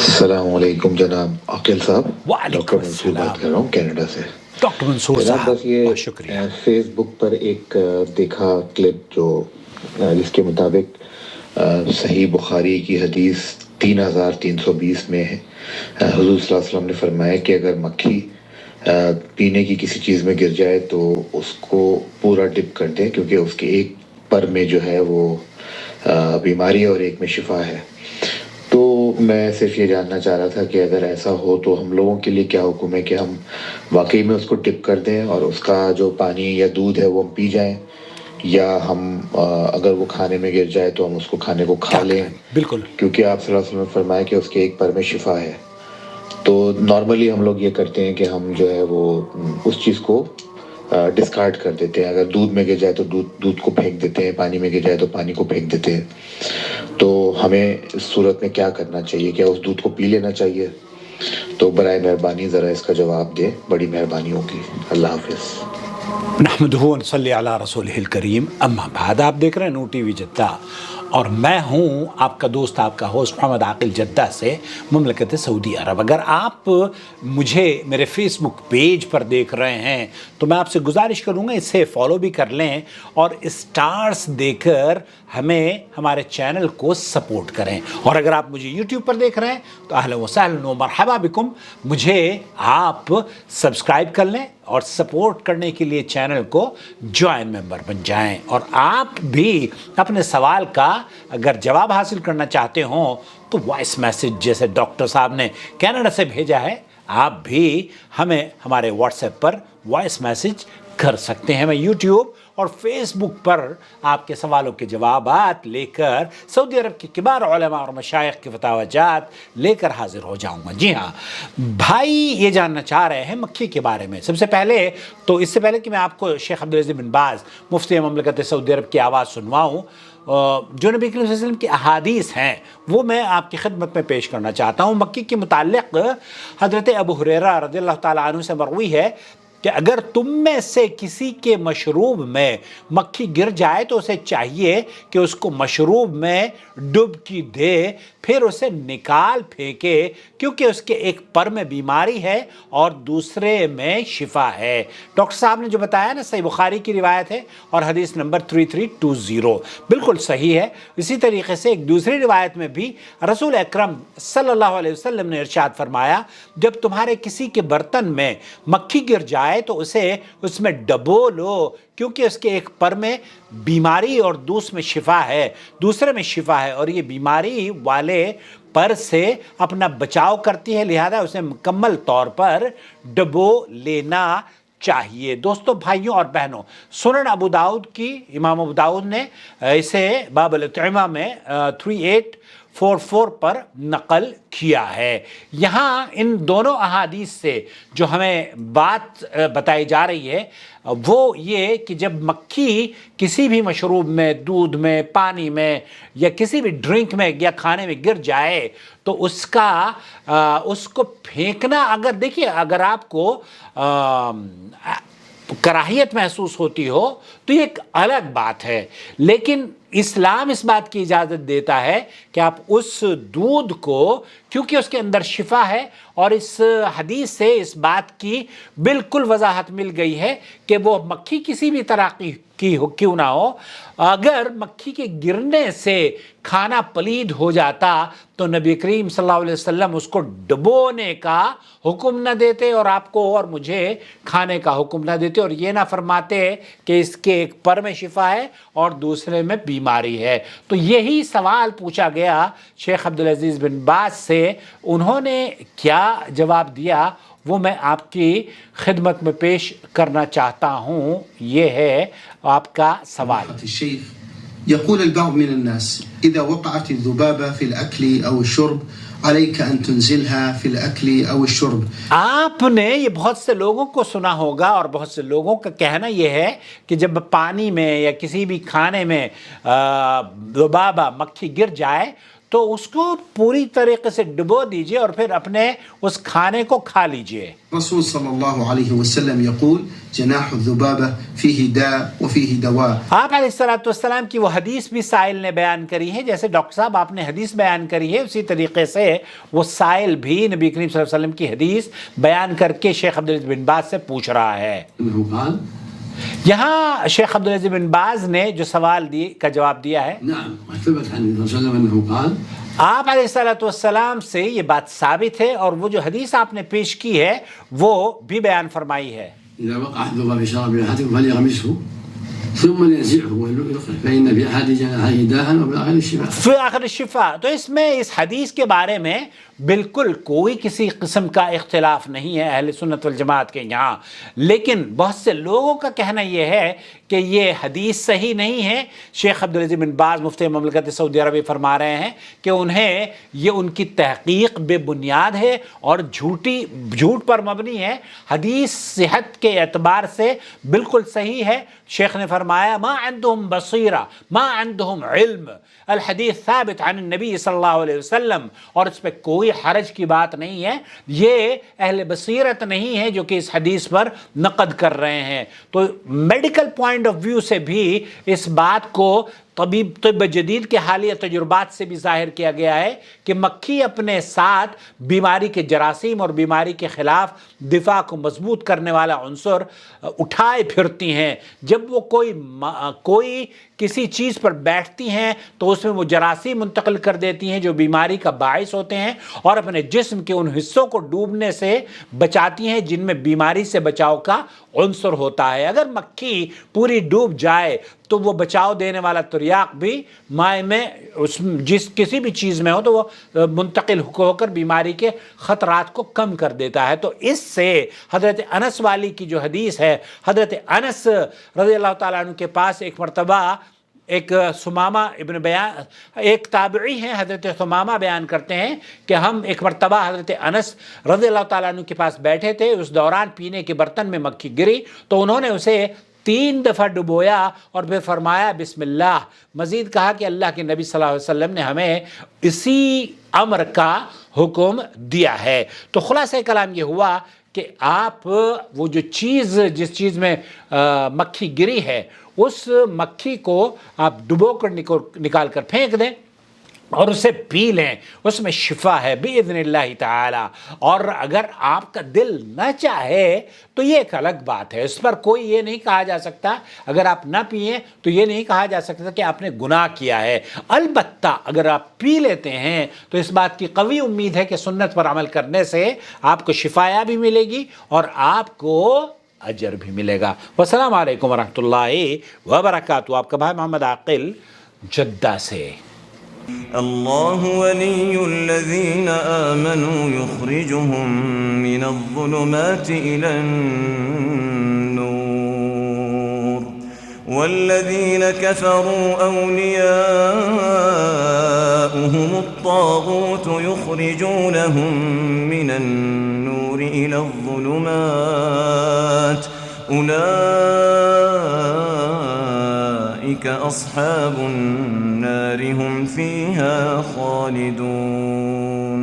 السلام علیکم جناب عاقل صاحب. وعلیکم ڈاکٹر منصور بات السلام کر رہا ہوں کینیڈا سے. ڈاکٹر منصور جناب صاحب، بس یہ بہت شکریہ. فیس بک پر ایک دیکھا کلپ جو جس کے مطابق صحیح بخاری کی حدیث 3320 میں ہے. حضور صلی اللہ علیہ وسلم نے فرمایا کہ اگر مکھی پینے کی کسی چیز میں گر جائے تو اس کو پورا ڈپ کر دیں، کیونکہ اس کے ایک پر میں جو ہے وہ بیماری اور ایک میں شفا ہے. تو میں صرف یہ جاننا چاہ رہا تھا کہ اگر ایسا ہو تو ہم لوگوں کے لیے کیا حکم ہے، کہ ہم واقعی میں اس کو ٹپ کر دیں اور اس کا جو پانی یا دودھ ہے وہ ہم پی جائیں، یا ہم اگر وہ کھانے میں گر جائے تو ہم اس کو کھانے کو کھا کیا لیں، کریں؟ بالکل کیونکہ آپ صلی اللہ علیہ وسلم نے فرمایا کہ اس کے ایک پر میں شفا ہے. تو نارملی ہم لوگ یہ کرتے ہیں کہ ہم جو ہے وہ اس چیز کو ڈسکارڈ کر دیتے ہیں. اگر دودھ میں گر جائے تو دودھ کو پھینک دیتے ہیں، پانی میں گر جائے تو پانی کو پھینک دیتے ہیں. تو ہمیں اس صورت میں کیا کرنا چاہیے؟ کیا اس دودھ کو پی لینا چاہیے؟ تو برائے مہربانی ذرا اس کا جواب دیں، بڑی مہربانی ہوگی. اللہ حافظ. نحمدہ و نصلی علی رسولہ الکریم، اما بعد. آپ دیکھ رہے ہیں نو ٹی وی جدہ، اور میں ہوں آپ کا دوست، آپ کا ہوسٹ محمد عاقل، جدہ سے، مملکت سعودی عرب. اگر آپ مجھے میرے فیس بک پیج پر دیکھ رہے ہیں تو میں آپ سے گزارش کروں گا اسے فالو بھی کر لیں، اور اسٹارز دے کر ہمیں ہمارے چینل کو سپورٹ کریں. اور اگر آپ مجھے یوٹیوب پر دیکھ رہے ہیں تو اہلا وسہلا و مرحبا بکم، مجھے آپ سبسکرائب کر لیں اور سپورٹ کرنے کے لیے چینل کو جوائن ممبر بن جائیں. اور آپ بھی اپنے سوال کا اگر جواب حاصل کرنا چاہتے ہوں تو وائس میسج جیسے ڈاکٹر صاحب نے کینیڈا سے بھیجا ہے، آپ بھی ہمیں ہمارے واٹس ایپ پر وائس میسج کر سکتے ہیں. میں یوٹیوب اور فیس بک پر آپ کے سوالوں کے جوابات لے کر سعودی عرب کے کبار علماء اور مشائخ کی فتاوی جات لے کر حاضر ہو جاؤں گا. جی ہاں بھائی، یہ جاننا چاہ رہے ہیں مکھی کے بارے میں. سب سے پہلے تو اس سے پہلے کہ میں آپ کو شیخ عبدالعزیز بن باز مفتی مملکت سعودی عرب کی آواز سنواؤں، جو نبی کریم صلی اللہ علیہ وسلم کی احادیث ہیں وہ میں آپ کی خدمت میں پیش کرنا چاہتا ہوں. مکی کے متعلق حضرت ابو ہریرہ رضی اللہ تعالیٰ عنہ سے مروی ہے کہ اگر تم میں سے کسی کے مشروب میں مکھی گر جائے تو اسے چاہیے کہ اس کو مشروب میں ڈبکی دے، پھر اسے نکال پھینکے، کیونکہ اس کے ایک پر میں بیماری ہے اور دوسرے میں شفا ہے. ڈاکٹر صاحب نے جو بتایا نا، صحیح بخاری کی روایت ہے اور حدیث نمبر 3320 بالکل صحیح ہے. اسی طریقے سے ایک دوسری روایت میں بھی رسول اکرم صلی اللہ علیہ وسلم نے ارشاد فرمایا، جب تمہارے کسی کے برتن میں مکھی گر جائے تو اسے اس میں ڈبو لو، کیونکہ اس کے ایک پر میں بیماری اور دوسرے میں شفا ہے، اور یہ بیماری والے پر سے اپنا بچاؤ کرتی ہے، لہذا اسے مکمل طور پر ڈبو لینا چاہیے. دوستو، بھائیوں اور بہنوں، سنن ابو داؤد کی، امام ابو داؤد نے اسے باب الاطعمہ میں 3844 پر نقل کیا ہے. یہاں ان دونوں احادیث سے جو ہمیں بات بتائی جا رہی ہے وہ یہ کہ جب مکھی کسی بھی مشروب میں، دودھ میں، پانی میں، یا کسی بھی ڈرنک میں یا کھانے میں گر جائے تو اس کو پھینکنا، اگر دیکھیے اگر آپ کو کراہیت محسوس ہوتی ہو تو یہ ایک الگ بات ہے، لیکن اسلام اس بات کی اجازت دیتا ہے کہ آپ اس دودھ کو، کیونکہ اس کے اندر شفا ہے، اور اس حدیث سے اس بات کی بالکل وضاحت مل گئی ہے کہ وہ مکھی کسی بھی طرح کی کیوں نہ ہو، اگر مکھی کے گرنے سے کھانا پلید ہو جاتا تو نبی کریم صلی اللہ علیہ وسلم اس کو ڈبونے کا حکم نہ دیتے اور آپ کو اور مجھے کھانے کا حکم نہ دیتے، اور یہ نہ فرماتے کہ اس کے ایک پر میں شفا ہے اور دوسرے میں بیماری ہے. تو یہی سوال پوچھا گیا شیخ عبدالعزیز بن باز سے. انہوں نے کیا جواب دیا وہ میں آپ کی خدمت میں پیش کرنا چاہتا ہوں. یہ ہے آپ کا سوال. الشيخ يقول البعض من الناس إذا وقعت الذبابة في الأكل أو الشرب عليك أن تنزلها في الأكل أو الشرب. آپ نے یہ بہت سے لوگوں کو سنا ہوگا، اور بہت سے لوگوں کا کہنا یہ ہے کہ جب پانی میں یا کسی بھی کھانے میں ذبابہ، مکھی گر جائے تو اس کو پوری طریقے سے ڈبو دیجئے اور پھر اپنے اس کھانے کو کھا لیجئے. رسول صلی اللہ علیہ وسلم يقول جناح الذبابة فيه داء وفيه دواء. آپ علیہ الصلوۃ والسلام کی وہ حدیث بھی سائل نے بیان کری ہے، جیسے ڈاکٹر صاحب آپ نے حدیث بیان کری ہے اسی طریقے سے وہ سائل بھی نبی کریم صلی اللہ علیہ وسلم کی حدیث بیان کر کے شیخ عبدالعزیز بن باز سے پوچھ رہا ہے. یہاں شیخ عبدالعزیز بن باز نے جو سوال کا جواب دیا ہے، آپ علیہ الصلوۃ والسلام سے یہ بات ثابت ہے اور وہ جو حدیث آپ نے پیش کی ہے وہ بھی بیان فرمائی ہے. إذا وقع الذباب في شراب أحدكم فليغمسه ثم لينزعه ويلقح فإن في أحد جناحيه داء وفي الآخر الشفاء. فی آخر الشفاء. تو اس میں اس حدیث کے بارے میں بالکل کوئی کسی قسم کا اختلاف نہیں ہے اہل سنت والجماعت کے یہاں، لیکن بہت سے لوگوں کا کہنا یہ ہے کہ یہ حدیث صحیح نہیں ہے. شیخ عبدالعزیز بن باز مفتی مملکت سعودی عربیہ فرما رہے ہیں کہ انہیں یہ ان کی تحقیق بے بنیاد ہے اور جھوٹ پر مبنی ہے. حدیث صحت کے اعتبار سے بالکل صحیح ہے. شیخ نے فرمایا ما عندهم بصیرہ ما عندهم علم، الحدیث ثابت عن النبی صلی اللہ علیہ وسلم، اور اس پہ کوئی حرج کی بات نہیں ہے. یہ اہل بصیرت نہیں ہے جو کہ اس حدیث پر نقد کر رہے ہیں. تو میڈیکل پوائنٹ آف ویو سے بھی اس بات کو طب جدید کے حالیہ تجربات سے بھی ظاہر کیا گیا ہے کہ مکھی اپنے ساتھ بیماری کے جراثیم اور بیماری کے خلاف دفاع کو مضبوط کرنے والا عنصر اٹھائے پھرتی ہیں. جب وہ کوئی کسی چیز پر بیٹھتی ہیں تو اس میں وہ جراثیم منتقل کر دیتی ہیں جو بیماری کا باعث ہوتے ہیں اور اپنے جسم کے ان حصوں کو ڈوبنے سے بچاتی ہیں جن میں بیماری سے بچاؤ کا عنصر ہوتا ہے. اگر مکھی پوری ڈوب جائے تو وہ بچاؤ دینے والا تریاق بھی مائع میں کسی بھی چیز میں ہو تو وہ منتقل ہو کر بیماری کے خطرات کو کم کر دیتا ہے. تو اس سے حضرت انس والی کی جو حدیث ہے، حضرت انس رضی اللہ تعالیٰ عنہ کے پاس ایک مرتبہ ایک ثمامہ ایک تابعی ہیں حضرت ثمامہ بیان کرتے ہیں کہ ہم ایک مرتبہ حضرت انس رضی اللہ تعالیٰ عنہ کے پاس بیٹھے تھے. اس دوران پینے کے برتن میں مکھی گری تو انہوں نے اسے 3 دفعہ ڈبویا اور پھر فرمایا بسم اللہ. مزید کہا کہ اللہ کے نبی صلی اللہ علیہ وسلم نے ہمیں اسی امر کا حکم دیا ہے. تو خلاصہ کلام یہ ہوا کہ آپ وہ جس چیز میں مکھی گری ہے اس مکھی کو آپ ڈبو کر نکال کر پھینک دیں اور اسے پی لیں، اس میں شفا ہے باذن اللہ تعالی. اور اگر آپ کا دل نہ چاہے تو یہ ایک الگ بات ہے، اس پر کوئی یہ نہیں کہا جا سکتا. اگر آپ نہ پئیں تو یہ نہیں کہا جا سکتا کہ آپ نے گناہ کیا ہے. البتہ اگر آپ پی لیتے ہیں تو اس بات کی قوی امید ہے کہ سنت پر عمل کرنے سے آپ کو شفایا بھی ملے گی اور آپ کو اجر بھی ملے گا. والسلام علیکم ورحمۃ اللہ وبرکاتہ. آپ کا بھائی محمد عاقل جدہ سے. الله ولي الذين آمنوا يخرجهم من الظلمات إلى النور والذين كفروا أولياؤهم الطاغوت يخرجونهم من النور إلى الظلمات أولئك أصحاب النار هم فيها خالدون.